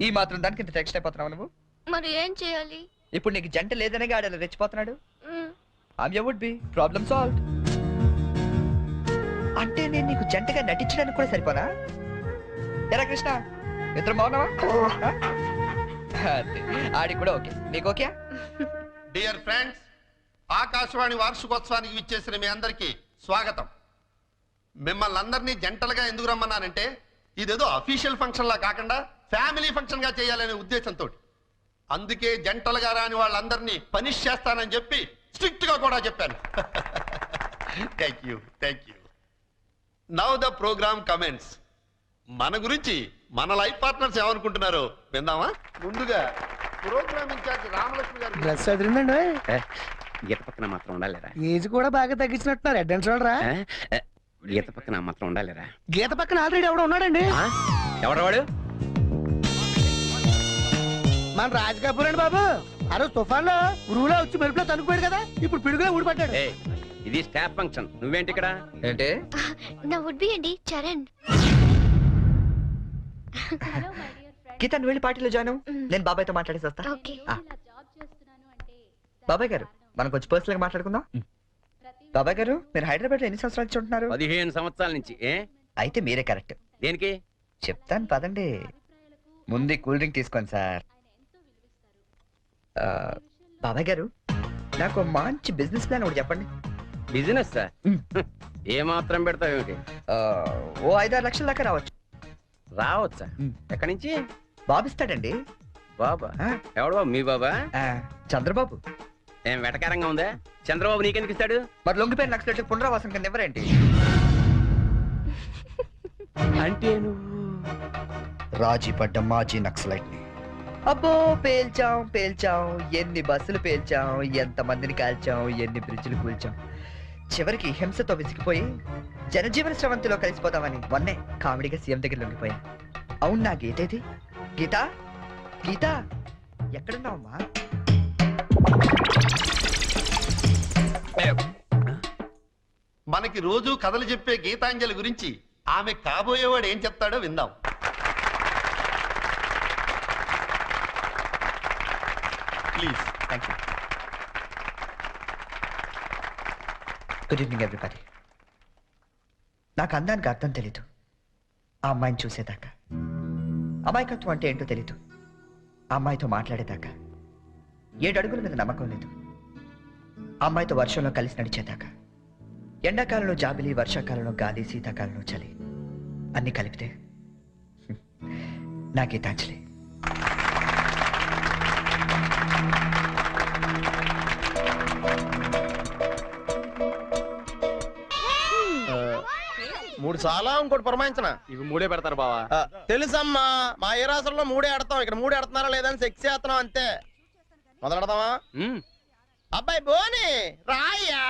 ఈ మాత్రం దానికి ఇంత టెన్షన్ అయిపోతున్నావు నువ్వు? మరి ఏం చేయాలి? ఇప్పుడు నీకు జంట లేదనే గాడలా రెచ్చిపోతున్నాడు. I'm your would be problem solved. అంటే నేను నీకు జంటగా నటించడానికి కూడా సరిపోనా? ఎరా కృష్ణ, ఇద్దరు బాగున్నావా? ఆడి కూడా ఓకే, నీకు ఓకే? డియర్ ఫ్రెండ్స్, ఆకాశవాణి వార్షికోత్సవానికి విచ్చేసిన మీ అందరికీ స్వాగతం. మిమ్మల్ని అందరినీ జంటలుగా ఎందుకు రమ్మన్నానంటే ఇదేదో అఫీషియల్ ఫంక్షన్ లా కాకుండా ఫ్యామిలీ ఫంక్షన్ గా చేయాలనే ఉద్దేశంతో. అందుకే జంటలుగా రాని వాళ్ళందరినీ పనిష్ చేస్తానని చెప్పి స్ట్రిక్ట్ గా కూడా చెప్పాను. Thank you. Now the programme comments. మన గురించి మన లైఫ్ పార్ట్నర్స్ ఏమనుకుంటున్నారో విందామా? ముందుగా ప్రోగ్రామ్ ఇన్ఛార్జ్ రామలక్ష్మి గారు. డ్రెస్ అదిరిందండి. గీత పక్కన మాత్రం ఉండాలిరా. ఏజ్ కూడా బాగా తగ్గించినట్టున్నారు. అడ్వాన్స్ చూడరా. గీత పక్కన మాత్రం ఉండాలిరా. గీత పక్కన ఆల్రెడీ ఎవడో ఉన్నాడండి. ఎవడవాడు? మన రాజ్ కపూర్ అండి బాబు. ఆ రోజు తుఫాన్ లో ఉరువులో వచ్చి మెరుపులో తనుకుపోయాడు కదా, ఇప్పుడు పిడుగులో ఊడిపడ్డాడు. ఇది స్టాఫ్ ఫంక్షన్, నువ్వేంటి ఇక్కడ? ఏంటి? నా వుడ్ బి అండి చరణ్. గీత నువ్వు వెళ్ళి పార్టీలో జాయిన్ అవ్వు. నేను బాబాయ్తో మాట్లాడేసి వస్తా. ఓకే. బాబాయ్ గారు మనం కొంచెం పర్సనల్ గా మాట్లాడుకుందాం. బాబాయ్ గారు మీరు హైదరాబాద్ లో ఎన్ని సంవత్సరాలు నుంచి ఉంటున్నారు? 15 సంవత్సరాల నుంచి. అయితే మీరే కరెక్ట్. దేనికి? చెప్తాను పదండి. ముందు కూల్ డ్రింక్ తీసుకోండి సార్. బాబాయ్ గారు నాకు మంచి బిజినెస్ ప్లాన్ ఒకటి చెప్పండి. Business sir? ఏ మాత్రం పెడతావు ఏమిటి? ఓ 5-6 లక్షల దాకా రావచ్చు. రావచ్చా? ఎక్కడి నుంచి? బాబు ఇస్తాడండి. బాబా? ఎవడు బాబు? మీ బాబా? చంద్రబాబు. ఏం వెటకారంగా ఉందా? చంద్రబాబు నీకెందుకు ఇస్తాడు? మరి లొంగిపోయిన నక్సలెట్లకు పునరావాసం కింద ఎవరేంటి? అంటే నువ్వు రాజీ పడ్డ మాజీ నక్సలైట్ ని. అబ్బో పేల్చాం. ఎన్ని బస్సులు పేల్చాం, ఎంత మందిని కాల్చాం, ఎన్ని బ్రిడ్జిలు కూల్చాం. చివరికి హింసతో విసిగిపోయి జనజీవన స్రవంతిలో కలిసిపోతామని మొన్నే కామెడీగా సీఎం దగ్గర లొంగిపోయా. అవును, నా గీత ఇది. గీత ఎక్కడున్నావమ్మా? మనకి రోజు కథలు చెప్పే గీతాంజలి గురించి ఆమె కాబోయేవాడు ఏం చెప్తాడో విందాం. Please. Thank you. Good evening everybody. నాకు అందానికి అర్థం తెలీదు ఆ అమ్మాయిని చూసేదాకా. అమాయకత్వం అంటే ఏంటో తెలీదు ఆ అమ్మాయితో మాట్లాడేదాకా. 7 అడుగుల మీద నమ్మకం లేదు ఆ అమ్మాయితో వర్షంలో కలిసి నడిచేదాకా. ఎండాకాలంలో జాబిలి, వర్షాకాలంలో గాలి, శీతాకాలంలో చలి అన్ని కలిపితే నా గీతాంజలి. మూడు చాలా ఇంకోటి పురమాయించనా? ఇవి 3 పెడతారు బావా. తెలుసమ్మా, మా ఏ రాష్ట్రంలో 3 ఆడతాం, ఇక్కడ 3 ఆడుతున్నారా లేదని సెక్స్ చేస్తున్నాం అంతే. మొదలెడదామా? అబ్బాయి బోని రాయ్యా.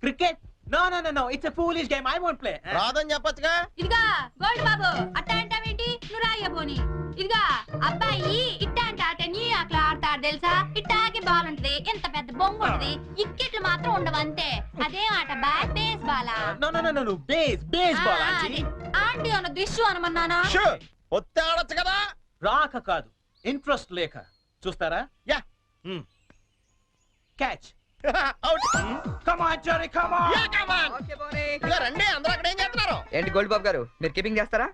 Cricket? No no no no, it's a foolish game, I won't play. రాదని చెప్పొచ్చుగా. ఇదిగా గోల్డ్ బాబు అట్ట అంటావేంటి? నువ్వు రాయబోని. ఇదిగా అబ్బాయి ఇట్ట అంటే ఆట నీ అట్లా ఆడతాడు తెలుసా? ఇట్టాకి బాల్ ఉంటది, ఎంత పెద్ద బొంగు ఉంటది, ఇక్కెట్లు మాత్రం ఉండవు అంతే. అదేం ఆట? బేస్ బాలా? No no no no, baseball aunty. Aunty అన్న దిష్యు అనమన్నానా? ఒత్తి ఆడొచ్చు కదా. రాక కాదు, ఇంట్రెస్ట్ లేక. చూస్తారా? Ya. Catch. Out. Come on Jerry, come on. Ya come on. Okay Boni. ఇక రండి, అందరూ అక్కడ ఏం చేస్తున్నారు? ఏంటి గోల్డ్ బాబు గారు మీరు కీపింగ్ చేస్తారా?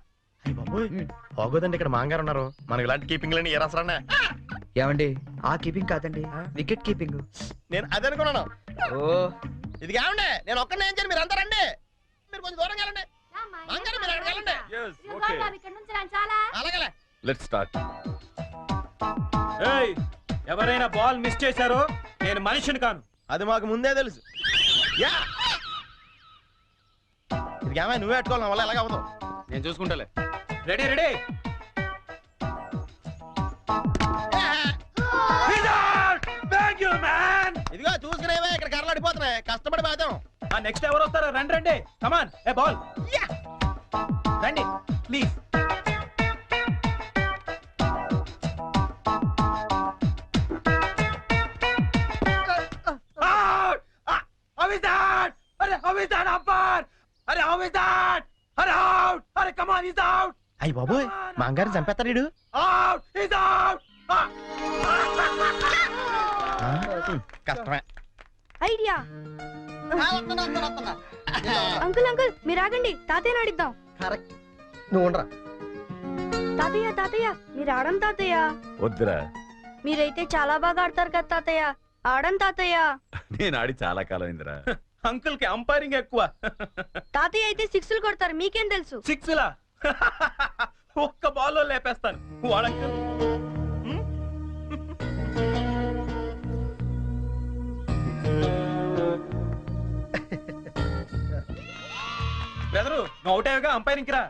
బాగోదండి, ఇక్కడ మాంగారు ఉన్నారు. మనకి ఇలాంటి కీపింగ్ లేని ఏ రాసరా? ఏమండి ఆ కీపింగ్ కాదండి, వికెట్ కీపింగ్. నేను అదే అనుకున్నాను. ఓ ఇది కావండి, నేను ఒక్కనే ఏం చేయను, మీరు అంతా రండి. మీరు కొంచెం దూరం వెళ్ళండి. మాంగారు మీరు అక్కడికి వెళ్ళండి. గోల్డ్ బాబు ఇక్కడ నుంచి రండి చాలా. అలాగే. Let's start. ఏయ్, ఎవరైనా బాల్ మిస్ చేశారో నేను మనిషిని కాను. అది మాకు ముందే తెలుసు. యా. ఇది ఏమైనా నువ్వే పెట్టుకోవాలి, నా వల్ల ఎలాగ అవ్వదు. నేను చూసుకుంటాలే. Ready ready. ఇదిగో చూసుకునేవే, ఇక్కడ కర్రలు అడిపోతున్నాయి, కష్టపడి బాధ్యం. నెక్స్ట్ ఎవరు వస్తారో రండి రండి. కమాన్, ఏ బాల్ రండి ప్లీజ్. అయ్యి బాబోయ్, మాంగారు చంపేస్తాడు. కష్టమే. ఐడియా. అంకుల్ అంకుల్ మీరు ఆగండి, తాతయ్యని అడిద్దాం. కరెక్ట్, నువ్వు ఉండరా. తాతయ్య తాతయ్య మీరు ఆడండి తాతయ్య. వద్దురా, మీరైతే చాలా బాగా ఆడతారు కదా తాతయ్య, ఆడండి తాతయ్య. నేను ఆడి చాలా కాలం అయిందిరా. అంకుల్ కి అంపైరింగ్ ఎక్కువ. తాతయ్య అయితే సిక్స్లు కొడతారు, మీకేం తెలుసు? సిక్స్లా? ఒక్క బాల్లో లేపేస్తాను వాడంకుల్. బెదరు నువ్వు అవుతావుగా, అంపైరింగ్ రా.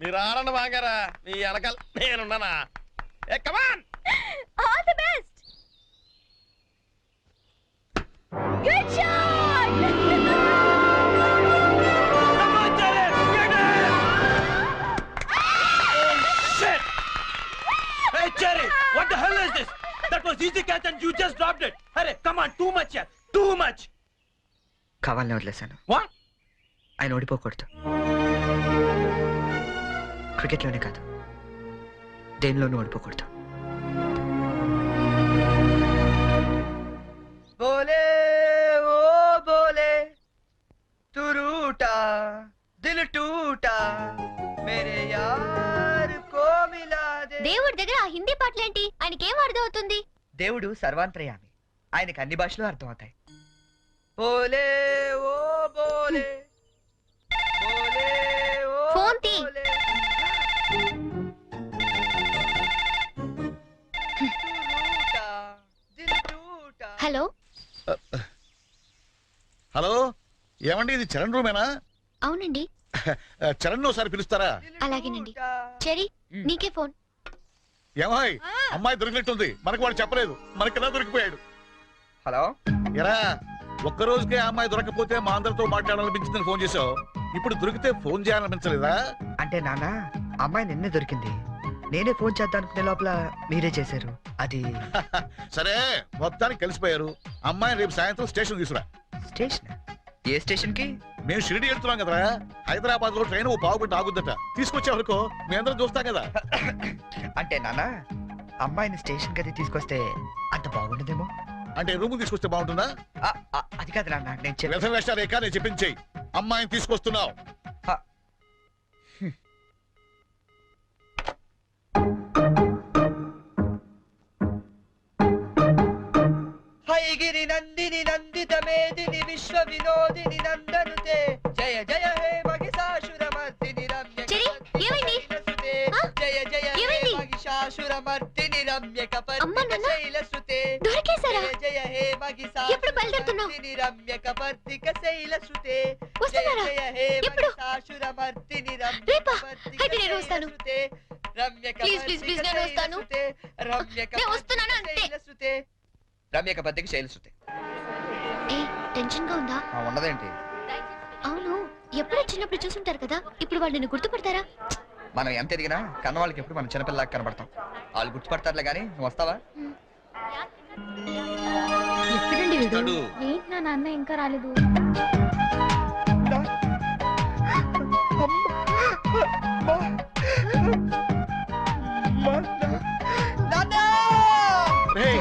మీరు ఆడండి బాగారా, మీ వెనకాల నేనున్నానా? Hey come on! All the best. Good shot. Hey Jerry, what the hell is this? That was easy catch and you just dropped it. Hey, come on, too much, yeah, too much. కావాలని వదిలేశాను. What? ఆయన ఓడిపోకూడదు. క్రికెట్లోనే కాదు, దేనిలోనూ ఓడిపోకూడదు. బోలే ఓ బోలే తు రూటా దిల్ టూటా మేరే యార్ కో మిలా they. దేవుడి దగ్గర ఆ హిందీ పాటలేంటి? ఆయనకేం అర్థం అవుతుంది? దేవుడు సర్వాంతర్యామి, ఆయనకి అన్ని భాషలు అర్థం అవుతాయి. బోలే ఓ బోలే బోలే ఓ ఫోన్ తీ. బోలే. హలో, హలో, ఏమండి ఇది చరణ్ రూమేనా? అవునండి. చరణ్ ఒకసారి పిలుస్తారా? అలాగేనండి. చెరీ, నీకే ఫోన్. ఏమాయ్, అమ్మాయి దొరికినట్టుంది. మనకు వాడు చెప్పలేదు, మనకి దొరికిపోయాడు. హలో, ఎరా ఒక్క రోజుకే ఆ అమ్మాయి దొరకపోతే మా అందరితో మాట్లాడాలనిపించిందని ఫోన్ చేసావు. ఇప్పుడు దొరికితే ఫోన్ చేయాలనిపించలేదా? అంటే నాన్న, అమ్మాయి నిన్నే దొరికింది. నేనే ఫోన్ చేద్దాం అనుకునే లోపల మీరే చేశారు. అది సరే, మొత్తానికి కలిసిపోయారు. అమ్మాయిని రేపు సాయంత్రం స్టేషన్ తీసుకురా. స్టేషన్? ఏ స్టేషన్ కి? మేము షిరిడి వెళ్తున్నాం కదరా. హైదరాబాద్ లో ట్రైన్ ఓ పావు గంట ఆగుద్దట. తీసుకొచ్చే వరకు మీ అందరం చూస్తాం కదా. అంటే నాన్న, అమ్మాయిని స్టేషన్ కి తీసుకొస్తే అంత బాగుండదేమో. అంటే రూమ్ తీసుకొస్తే బాగుంటుందా? అది కాదు నాన్న, నేను వ్యసన వేషాలేక నేను చెప్పించేయి. అమ్మాయిని తీసుకొస్తున్నావు. హైగిరి నందిని నందిత మేదిని విశ్వ వినోదిని నందనుతే జయ జయ హే మహిషాసురమర్దిని రమ్య చెరీ, ఏమైంది? జయ జయ హే ఏమైంది? మహిషాసురమర్దిని రమ్య అమ్మా, నాన్న, శైలసుతే దొరికేశారా? జయ జయ హే ఎప్పుడు బయలుదేరుతున్నావు? మహిషాసురమర్దిని రమ్య కపర్దిక శైలసుతే వస్తున్నారా? జయ జయ హే ఎప్పుడు? మహిషాసురమర్దిని రమ్య రేపా? కపర్దిక అయితే నేను వస్తాను. శైలసుతే రమ్య ప్లీజ్, ప్లీజ్, ప్లీజ్, నేను వస్తాను. కపర్దిక రమ్య నేను వస్తున్నాను అంతే. శైలసుతే రమ్య కపర్దిక శైలసుతే. ఏ, టెన్షన్ గా ఉందా? ఉన్నదేంటి? అవును, ఎప్పుడో చిన్నప్పుడు చూసుంటారు కదా, ఇప్పుడు వాళ్ళు నిన్ను గుర్తుపడతారా? మనం ఎంత ఎదిగినా కన్న వాళ్ళకి ఎప్పుడు మనం చిన్నపిల్లలాగా కనబడతాం. వాళ్ళు గుర్తుపడతారులే కానీ నువ్వు వస్తావా? ఎక్కడండి వీడు? వస్తాడు. ఏంటి నా నాన్న ఇంకా రాలేదు? రేయ్,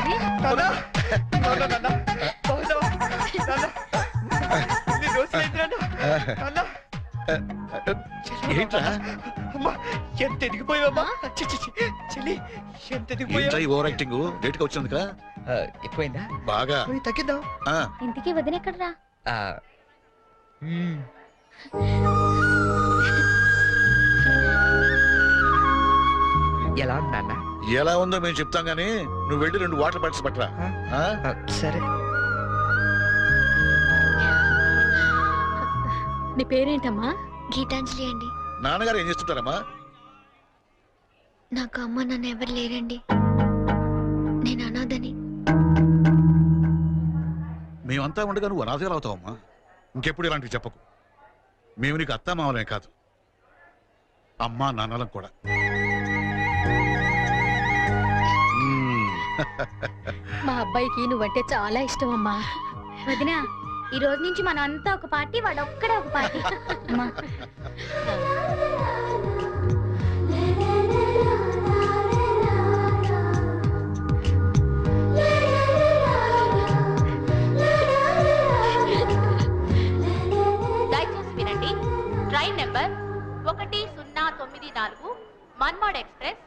ఏంట్రా ఎంత ఎదిగిపోయావమ్మా? చెల్లి, ఎంత ఏంట్రా ఈ ఓవర్ యాక్టింగ్? లేట్ గా వచ్చినందుక? ఎక్కువైందా? బాగా. తగ్గిద్దాం. ఇంటికి వదినెక్కడరా? ఎలా ఉందా? ఎలా ఉందో మేము చెప్తాం గానీ నువ్వు వెళ్ళి 2 వాటర్ బాటిల్స్ పట్టరా. సరే. నీ పేరేంటమ్మా? గీతాంజలి అండి. నాన్నగారు ఏం చేస్తుంటారమ్మా? నాకు అమ్మ నాన్న ఎవరు లేరండి, నేను అనాథని. మేమంతా ఉండగా నువ్వు అనాథగా అవుతావమ్మా. ఇంకెప్పుడు ఇలాంటివి చెప్పకు. మేము నీకు అత్తా మామలే కాదు, అమ్మా నాన్నలం కూడా. మా అబ్బాయికి నువ్వంటే చాలా ఇష్టం అమ్మా. వదినా, ఈ రోజు నుంచి మనం అంతా ఒక పార్టీ, వాడు ఒక్కడే ఒక పార్టీ. అమ్మా, దయచేసి వినండి. ట్రైన్ నెంబర్ 1094 మన్మాడ్ ఎక్స్ప్రెస్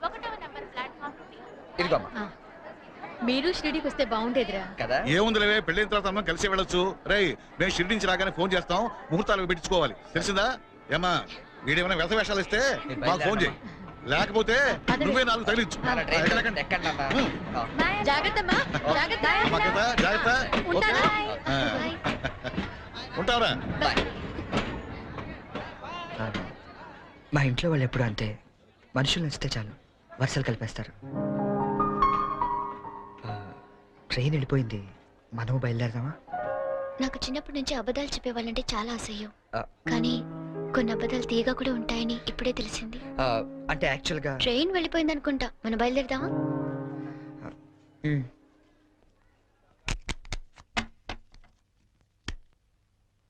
1వ నెంబర్ ప్లాట్ఫామ్ నుండి. ఇదిగోమ్మా. మీరు షిరిడీకి వస్తే బాగుండేదిరా కదా ఏముంది లేవే, పెళ్ళైన తర్వాత మనం కలిసి వెళ్ళొచ్చు. రేయ్, మేము షిరిడి నుంచి రాగానే ఫోన్ చేస్తాం, ముహూర్తాలకు పెట్టించుకోవాలి, తెలిసిందా? ఏమా వీడేమైనా వ్యస వేషాలు ఇస్తే మాకు ఫోన్ చేయి, లేకపోతే నువ్వే 4 తగిలించు. ఎక్కండి అన్న. జాగ్రత్తమ్మా జాగ్రత్త అమ్మా కదా, జాగ్రత్త. ఓకే. ఆ. ఉంటావురా. మా ఇంట్లో వాళ్ళు ఎప్పుడు అంతే, మనుషులు నచ్చితే చాలు వరుసలు కలిపేస్తారు. ట్రైన్ వెళ్ళిపోయింది, మనం బయలుదేరదామా? నాకు చిన్నప్పటి నుంచి అబద్ధాలు చెప్పేవాళ్ళంటే చాలా అసహ్యం, కానీ కొన్ని అబద్ధాలు తీయగా కూడా ఉంటాయని ఇప్పుడే తెలిసింది. అంటే యాక్చువల్ గా ట్రైన్ వెళ్ళిపోయింది అనుకుంటా, మనం బయలుదేరదామా?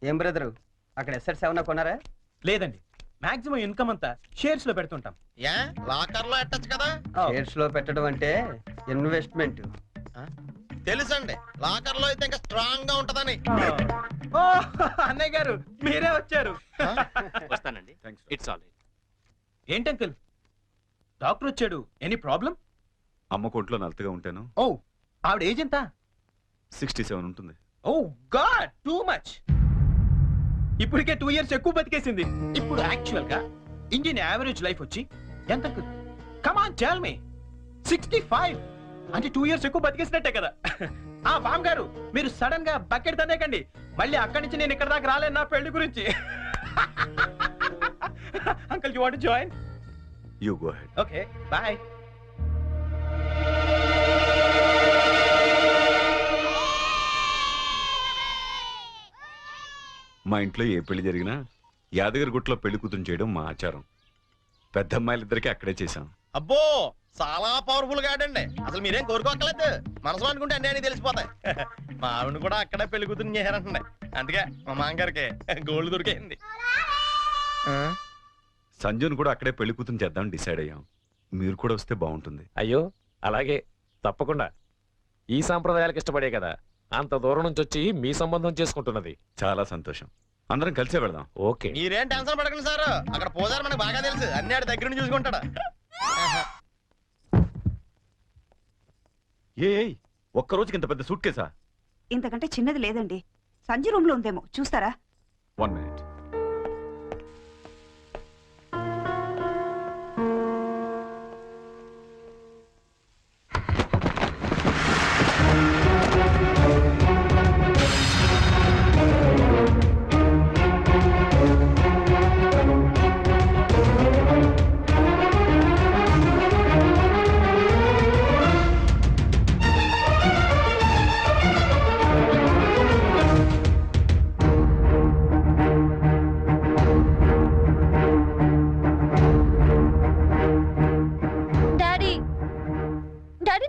ఏం బ్రదరు, అక్కడ ఎస్ఎట్ 7 కొన్నారా? లేదండి, మాక్సిమం ఇన్కమ్ అంతా షేర్స్ లో పెడుతుంటాం. ఏ లాకర్ లో ఎట్టచ్చు కదా? షేర్స్ లో పెట్టడం అంటే ఇన్వెస్ట్మెంట్. తెలుసండి, లాకర్ లో అయితే ఇంకా స్ట్రాంగ్ గా ఉంటదని. ఓ అన్నయ్య గారు మీరే వచ్చారు. వస్తానండి. It's all. ఏంటి అంకుల్, డాక్టర్ వచ్చాడు, ఎనీ ప్రాబ్లం? అమ్మ కొట్లో నలతగా ఉంటాను. ఓ ఆవిడ ఏజ్ ఎంత? 67 ఉంటుంది. ఓ గాడ్, టూ మచ్. ఇప్పటికే 2 years ఎక్కువ బతికేసింది. ఇప్పుడు యాక్చువల్ గా ఇండియన్ యావరేజ్ లైఫ్ వచ్చి ఎంత uncle? Come on tell me. 65 అంటే 2 years ఎక్కువ బతికేసినట్టే కదా. ఆ బామ్ గారు, మీరు సడన్ గా బకెట్ తనేకండి, మళ్ళీ అక్కడి నుంచి నేను ఇక్కడ దాకా రాలేను నా పెళ్లి గురించి. Uncle, you want to join? You go ahead. Okay, bye. మా ఇంట్లో ఏ పెళ్లి జరిగినా యాదగిరి గుట్లో పెళ్లి కూతురు చేయడం మా ఆచారం. పెద్ద అమ్మాయిలిద్దరికి అక్కడే చేశాం. అబ్బో, చాలా పవర్ఫుల్ గాడండి. అసలు మీరేం కోరుకోక్కర్లేదు, మనసులో అనుకుంటే అన్ని అని తెలిసిపోతాయి. మా ఆవిడ కూడా అక్కడే పెళ్లి కూతురు చేశారంటండి, అందుకే మా మామగారికి గోల్డ్ దొరికింది. సంజును కూడా అక్కడే పెళ్లి కూతురు చేద్దాం డిసైడ్ అయ్యాం. మీరు కూడా వస్తే బాగుంటుంది. అయ్యో అలాగే, తప్పకుండా. ఈ సాంప్రదాయాలకు ఇష్టపడే కదా అంత దూరం నుంచి వచ్చి మీ సంబంధం చేసుకుంటున్నది. చాలా సంతోషం, అందరం కలిసే వెళదాం. ఓకే, మీరేం టెన్షన్ పడకండి సార్, అక్కడ పోదారు మనకు బాగా తెలుసు, అన్ని ఆడి దగ్గర నుంచి చూసుకుంటాడు. ఒక్క రోజుకి ఇంత పెద్ద సూట్ కేసా? ఇంతకంటే చిన్నది లేదండి, సంజయ్ రూమ్ లో ఉందేమో, చూస్తారా? 1 minute.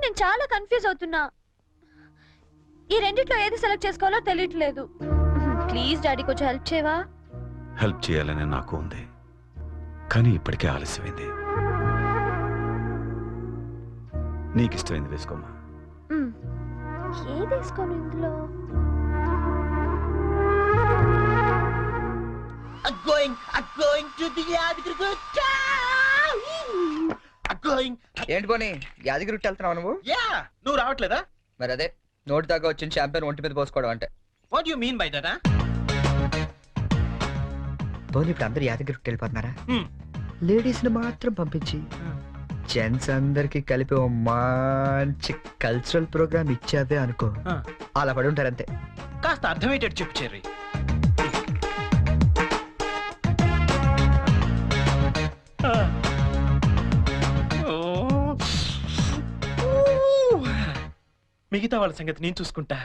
నేను చాలా కన్ఫ్యూజ్ అవుతున్నా, ఈ రెండిట్లో ఏది సెలెక్ట్ చేసుకోవాలో తెలియట్లేదు. ప్లీజ్ డాడీ, కొంచెం హెల్ప్ చేయవా? హెల్ప్ చేయాలని నాకు ఉంది, కానీ ఇప్పటికే ఆలస్యమైంది. నీకు ఇష్టమైంది వేసుకోమా. ఏది వేసుకోను ఇందులో? ఏంటి పోనీ యాదగిరి వెళ్తున్నావు నువ్వు? నువ్వు రావట్లేదా? మరి అదే నోటి దాకా వచ్చిన షాంపెన్ ఒంటి మీద పోసుకోవడం అంటే. What you mean by that? పోనీ ఇప్పుడు అందరు యాదగిరికి వెళ్ళిపోతున్నారా? లేడీస్ ని మాత్రం పంపించి జెంట్స్ అందరికి కలిపి ఓ మంచి కల్చరల్ ప్రోగ్రామ్ ఇచ్చావే అనుకో, అలా పడి ఉంటారంతే. కాస్త అర్థమయ్యేటట్టు చెప్పు చెర్రీ. మిగతా వాళ్ళ సంగతి నేను చూసుకుంటా.